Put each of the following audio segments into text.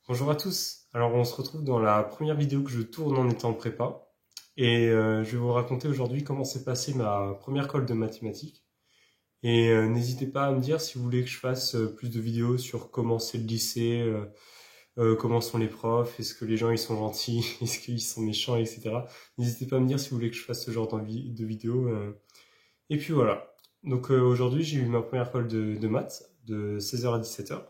Bonjour à tous. Alors on se retrouve dans la première vidéo que je tourne en étant en prépa et je vais vous raconter aujourd'hui comment s'est passée ma première colle de mathématiques. Et n'hésitez pas à me dire si vous voulez que je fasse plus de vidéos sur comment c'est le lycée, comment sont les profs, est-ce que les gens ils sont gentils, est-ce qu'ils sont méchants, etc. N'hésitez pas à me dire si vous voulez que je fasse ce genre de vidéos. Et puis voilà. Donc aujourd'hui j'ai eu ma première colle de maths de 16h à 17h.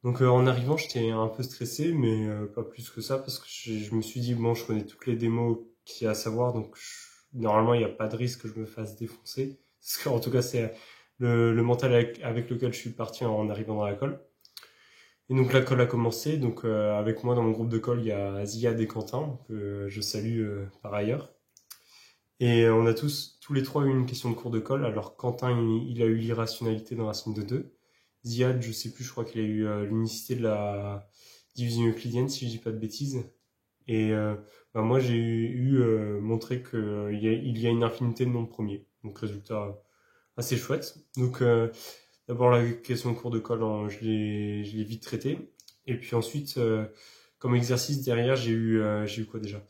Donc en arrivant, j'étais un peu stressé, mais pas plus que ça, parce que je me suis dit, bon, je connais toutes les démos qu'il y a à savoir, donc normalement, il n'y a pas de risque que je me fasse défoncer. Parce qu'en tout cas, c'est le mental avec lequel je suis parti en arrivant dans la colle. Et donc la colle a commencé, donc avec moi dans mon groupe de colle, il y a Ziad et Quentin, que je salue par ailleurs. Et on a tous les trois eu une question de cours de colle. Alors Quentin, il a eu l'irrationalité dans la somme de 2. Ziad, je sais plus, je crois qu'il a eu l'unicité de la division euclidienne, si je dis pas de bêtises. Et bah, moi, j'ai montré qu'il y a une infinité de nombres premiers. Donc résultat assez chouette. Donc d'abord la question de cours de colle, je l'ai vite traité. Et puis ensuite, comme exercice derrière, j'ai eu quoi déjà?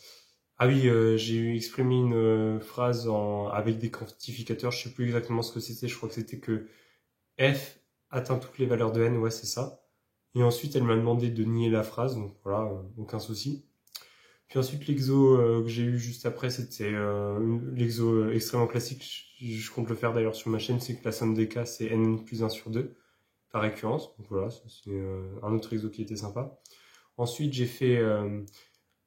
Ah oui, j'ai eu exprimé une phrase avec des quantificateurs. Je sais plus exactement ce que c'était. Je crois que c'était que f atteint toutes les valeurs de n. Ouais, c'est ça. Et ensuite, elle m'a demandé de nier la phrase. Donc voilà, aucun souci. Puis ensuite, l'exo que j'ai eu juste après, c'était l'exo extrêmement classique. Je compte le faire d'ailleurs sur ma chaîne. C'est que la somme des cas, c'est n plus 1 sur 2 par récurrence. Donc voilà, c'est un autre exo qui était sympa. Ensuite, j'ai fait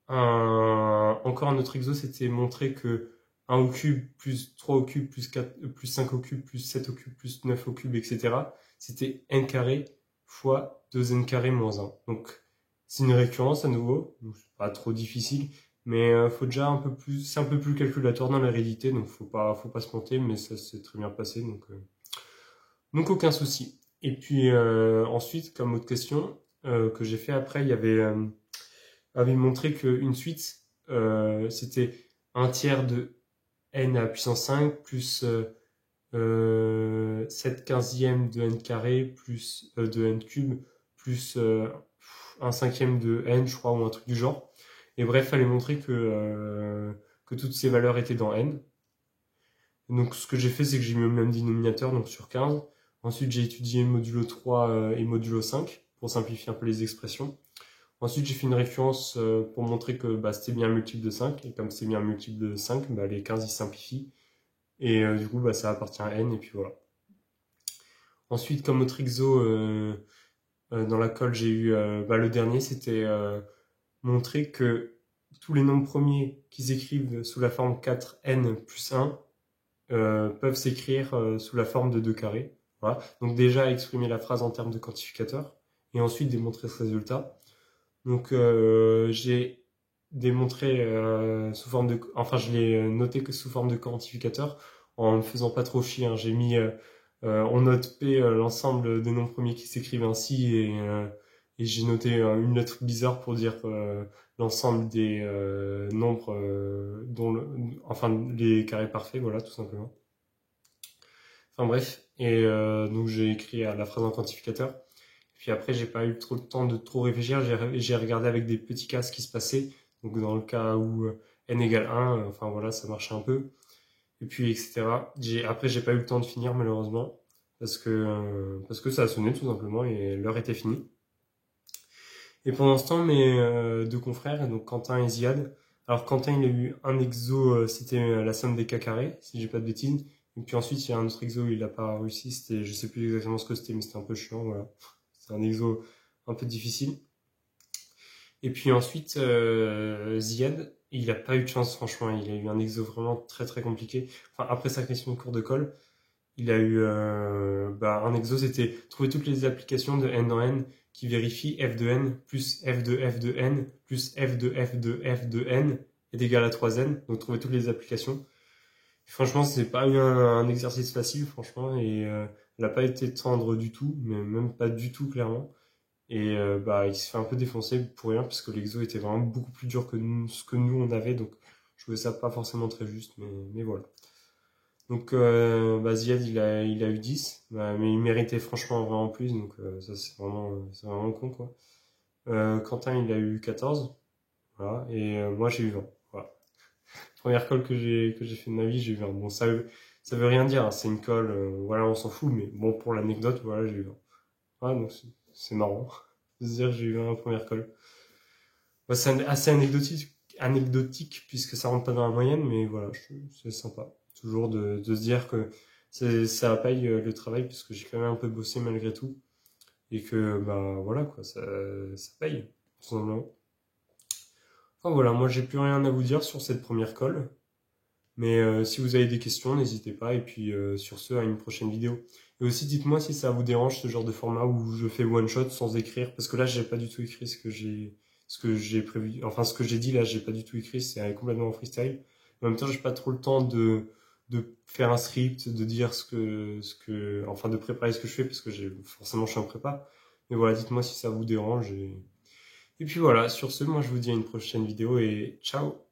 encore un autre exo, c'était montrer que 1 au cube plus 3 au cube plus 4, plus 5 au cube plus 7 au cube plus 9 au cube, etc. C'était n carré fois 2n carré moins 1. Donc c'est une récurrence à nouveau, donc c'est pas trop difficile, mais faut déjà un peu plus, c'est un peu plus calculatoire dans la réalité, donc faut pas se monter, mais ça s'est très bien passé, donc aucun souci. Et puis ensuite, comme autre question que j'ai fait après, il y avait montré qu'une suite, c'était un tiers de n à la puissance 5 plus 7 quinzièmes de n carré plus de n cube plus un cinquième de n, je crois, ou un truc du genre. Et bref, fallait montrer que toutes ces valeurs étaient dans n. Donc ce que j'ai fait, c'est que j'ai mis le même dénominateur, donc sur 15. Ensuite, j'ai étudié modulo 3 et modulo 5 pour simplifier un peu les expressions. Ensuite, j'ai fait une référence pour montrer que bah, c'était bien un multiple de 5. Et comme c'est bien un multiple de 5, bah, les 15 ils simplifient. Et du coup, bah, ça appartient à n. Et puis voilà. Ensuite, comme autre exo, dans la colle, j'ai eu bah, le dernier, c'était montrer que tous les nombres premiers qui s'écrivent sous la forme 4n plus 1 peuvent s'écrire sous la forme de 2 carrés. Voilà. Donc déjà, exprimer la phrase en termes de quantificateur. Et ensuite, démontrer ce résultat. Donc j'ai démontré sous forme de, enfin je l'ai noté que sous forme de quantificateur en me faisant pas trop chier. Hein. J'ai mis en note P l'ensemble des nombres premiers qui s'écrivent ainsi et j'ai noté une lettre bizarre pour dire l'ensemble des nombres enfin les carrés parfaits, voilà tout simplement. Enfin bref, et donc j'ai écrit la phrase en quantificateur. Puis après, j'ai pas eu trop le temps de trop réfléchir. J'ai regardé avec des petits cas ce qui se passait. Donc dans le cas où n égale 1, enfin voilà, ça marchait un peu. Et puis etc. Après, j'ai pas eu le temps de finir malheureusement parce que ça a sonné tout simplement et l'heure était finie. Et pendant ce temps, mes deux confrères, donc Quentin et Ziad. Alors Quentin, il a eu un exo, c'était la somme des cas carrés, si j'ai pas de bêtises. Et puis ensuite, il y a un autre exo où il a pas réussi. C'était, je sais plus exactement ce que c'était, mais c'était un peu chiant, voilà. C'est un exo un peu difficile. Et puis ensuite, Ziad, il a pas eu de chance, franchement. Il a eu un exo vraiment très très compliqué. Enfin, après sa question de cours de colle, il a eu bah, un exo, c'était trouver toutes les applications de n dans n qui vérifient f de n plus f de f de n plus f de f de f de n est égal à 3n. Donc trouver toutes les applications. Franchement, c'est pas eu un exercice facile, franchement, et elle a pas été tendre du tout, mais même pas du tout clairement. Et bah, il se fait un peu défoncer pour rien, parce que l'exo était vraiment beaucoup plus dur que ce que nous on avait, donc je trouvais ça pas forcément très juste, mais voilà. Donc bah, Ziad, il a eu 10, bah, mais il méritait franchement vraiment plus, donc ça c'est vraiment con, quoi. Quentin, il a eu 14. Voilà. Et moi, j'ai eu 20. Voilà. Première colle que j'ai fait de ma vie, j'ai eu 20. Bon, ça veut rien dire, hein, c'est une colle, voilà, on s'en fout, mais bon, pour l'anecdote, voilà, j'ai eu 20. Voilà, donc c'est marrant de se dire que j'ai eu 20 en première colle. Ouais, c'est assez anecdotique puisque ça rentre pas dans la moyenne, mais voilà, c'est sympa. Toujours de se dire que ça paye le travail parce que j'ai quand même un peu bossé malgré tout et que bah voilà quoi, ça paye tout simplement. Enfin voilà, moi j'ai plus rien à vous dire sur cette première colle, mais si vous avez des questions, n'hésitez pas et puis sur ce à une prochaine vidéo. Et aussi dites-moi si ça vous dérange ce genre de format où je fais one shot sans écrire parce que là j'ai pas du tout écrit ce que j'ai prévu, enfin ce que j'ai dit là, j'ai pas du tout écrit, c'est complètement en freestyle. En même temps, j'ai pas trop le temps de faire un script, de dire enfin de préparer ce que je fais parce que forcément je suis en prépa. Mais voilà, dites-moi si ça vous dérange et puis voilà, sur ce, moi je vous dis à une prochaine vidéo et ciao!